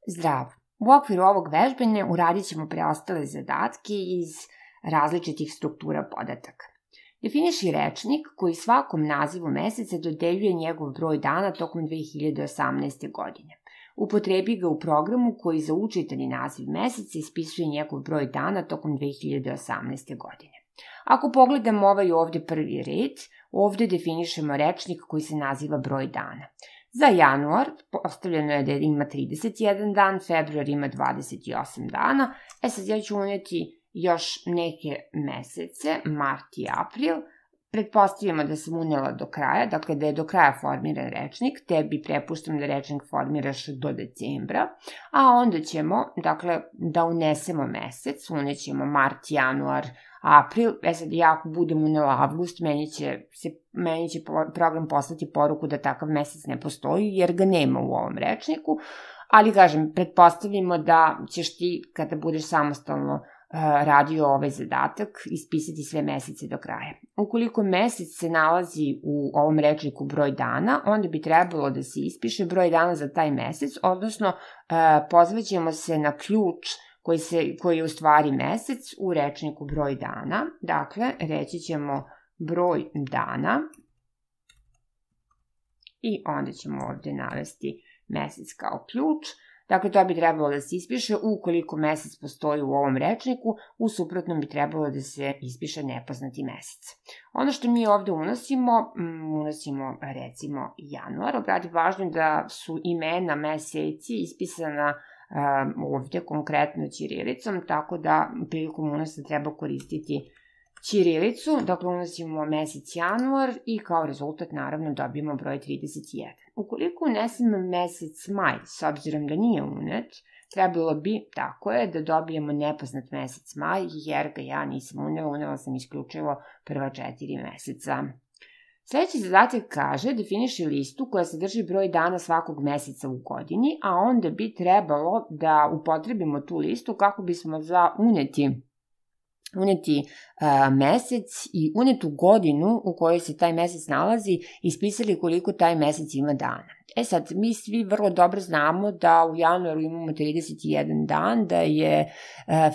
Zdravo! U okviru ovog vežbanja uradit ćemo preostale zadatke iz različitih struktura podataka. Definiši rečnik koji svakom nazivu meseca dodeljuje njegov broj dana tokom 2018. godine. Upotrebi ga u programu koji za učitani naziv meseca ispisuje njegov broj dana tokom 2018. godine. Ako pogledamo ovaj ovde prvi red, ovde definišemo rečnik koji se naziva broj dana. Za januar postavljeno je da ima 31 dan, februar ima 28 dana. Sad ja ću uneti još neke mesece, mart i april. Pretpostavljamo da sam unela do kraja, dakle da je do kraja formiran rečnik, tebi prepuštam da rečnik formiraš do decembra, a onda ćemo, dakle, da unesemo mesec, unećemo mart, januar, april, sad ja ako budem unela avgust, meni će program poslati poruku da takav mesec ne postoji, jer ga nema u ovom rečniku, ali kažem, pretpostavimo da ćeš ti, kada budeš samostalno radio ovaj zadatak, ispisati sve mesece do kraja. Ukoliko mesec se nalazi u ovom rečniku broj dana, onda bi trebalo da se ispiše broj dana za taj mesec, odnosno pozvaćemo se na ključ koji je u stvari mesec u rečniku broj dana. Dakle, reći ćemo broj dana i onda ćemo ovde navesti mesec kao ključ. Dakle, to bi trebalo da se ispiše ukoliko mesec postoji u ovom rečniku, u suprotnom bi trebalo da se ispiše nepoznati mesec. Ono što mi ovde unosimo recimo januar. Obrati pažnju da su imena meseci ispisana ovde konkretno ćirilicom, tako da prilikom unosa treba koristiti ćirilicu. Dakle, unosimo mesec januar i kao rezultat naravno dobijemo broj 31. Ukoliko unesemo mesec maj, s obzirom da nije unet, trebalo bi, tako je, da dobijemo nepoznat mesec maj, jer ga ja nisam unela sam isključivo prva 4 meseca. Sledeći zadatak kaže definiši listu koja sadrži broj dana svakog meseca u godini, a onda bi trebalo da upotrebimo tu listu kako bismo za uneti mesec i unetu godinu u kojoj se taj mesec nalazi ispisali koliko taj mesec ima dana. Sad, mi svi vrlo dobro znamo da u januaru imamo 31 dan, da je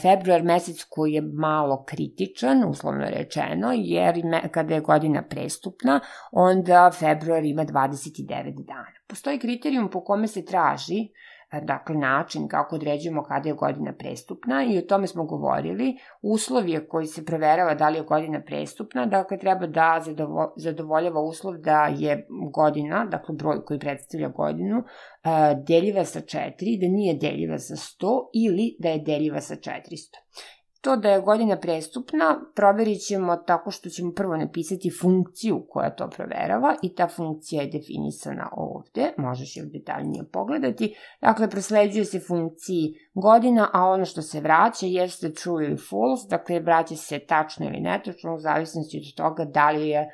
februar mesec koji je malo kritičan, uslovno rečeno, jer kada je godina prestupna, onda februar ima 29 dana. Postoji kriterijum po kome se traži, dakle način kako određujemo kada je godina prestupna i o tome smo govorili. Uslov je koji se proverava da li je godina prestupna, dakle treba da zadovoljava uslov da je godina, dakle broj koji predstavlja godinu, deljiva sa 4, da nije deljiva sa 100 ili da je deljiva sa 400. To da je godina prestupna proverit ćemo tako što ćemo prvo napisati funkciju koja to proverava i ta funkcija je definisana ovde, možeš je detaljnije pogledati. Dakle, prosleđuje se funkciji godina, a ono što se vraća jeste true ili false, dakle vraća se tačno ili netačno u zavisnosti od toga da li je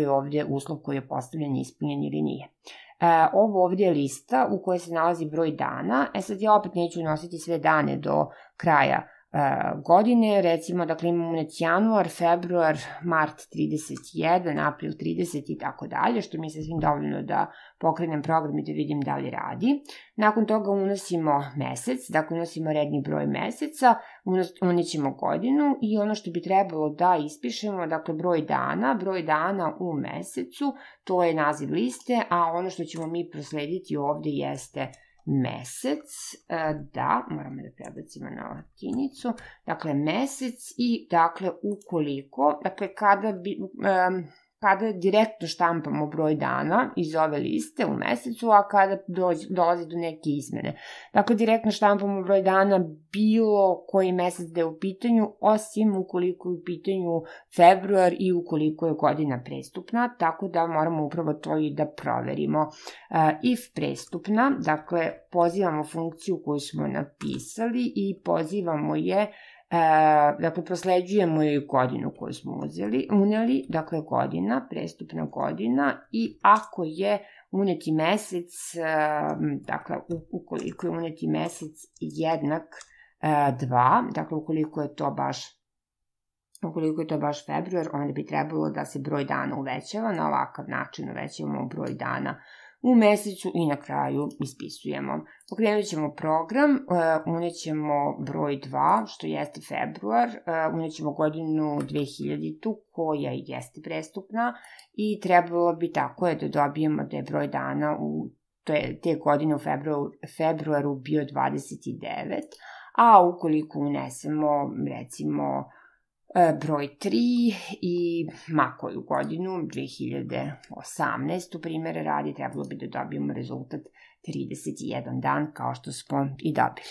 ovde uslov koji je postavljen ispunjen ili nije. Ovo ovde je lista u kojoj se nalazi broj dana. Sad ja opet neću unositi sve dane do kraja godine, recimo, dakle imamo unet januar, februar, mart 31, april 30 i tako dalje, što mi je sasvim dovoljno da pokrenem program i da vidim da li radi. Nakon toga unosimo mesec, dakle unosimo redni broj meseca, unećemo godinu i ono što bi trebalo da ispišemo, dakle broj dana u mesecu, to je naziv liste, a ono što ćemo mi proslediti ovde jeste mesec, da, moramo da prebacimo na latinicu, dakle mesec i dakle ukoliko, dakle kada direktno štampamo broj dana iz ove liste u mesecu, a kada dolazi do neke izmene. Dakle, direktno štampamo broj dana bilo koji mesec da je u pitanju, osim ukoliko je u pitanju februar i ukoliko je godina prestupna, tako da moramo upravo to i da proverimo. If prestupna, dakle, pozivamo funkciju koju smo napisali i pozivamo je, dakle, prosleđujemo joj godinu koju smo uneli, dakle, godina, prestupna godina i ako je uneti mesec, dakle, ukoliko je uneti mesec jednak 2, dakle, ukoliko je to baš februar, onda bi trebalo da se broj dana uvećava, na ovakav način uvećavamo broj dana u mesecu i na kraju ispisujemo. Pokrenut ćemo program, unećemo broj 2, što jeste februar, unećemo godinu 2000 koja jeste prestupna i trebalo bi tako da dobijemo da je broj dana te godine u februaru bio 29, a ukoliko unesemo recimo broj 3 i makoju godinu, 2018. primere radi, trebalo bi da dobijemo rezultat 31 dan, kao što smo i dobili.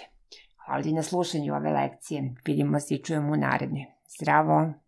Hvala ti na slušanju ove lekcije. Vidimo se i čujemo u narednoj. Zdravo!